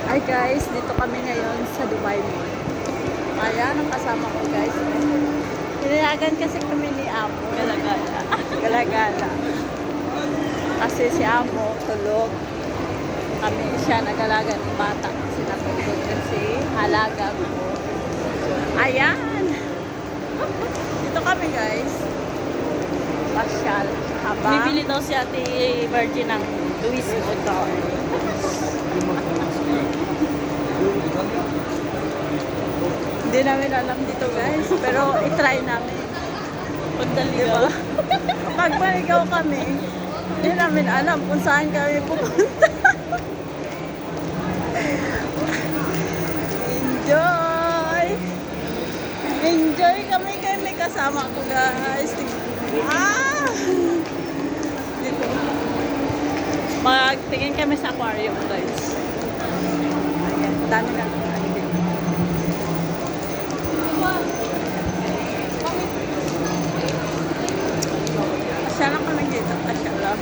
Hi guys, dito kami ngayon sa Dubai Mall. Ayan, ang kasama ko guys. Tinayagan kasi kami ni Amo. Galagala. Galagala. Kasi si Amo tulog. Kami siya nag-alaga ng bata. Kasi natulog kasi halaga ko. Ayan. Dito kami guys. Pasyal. Habang Bibili daw si Ate Virgin ng Louis Vuitton. hindi namin alam dito guys. Pero itry namin. Pagdaligaw. Pag maligaw kami, hindi namin alam kung saan kami pupunta. Enjoy! Enjoy kami kayo may kasama ko guys. Dito. Magtingin kami sa aquarium, guys. Ayan, dami na. Pasya lang kami dito. Pasya lang.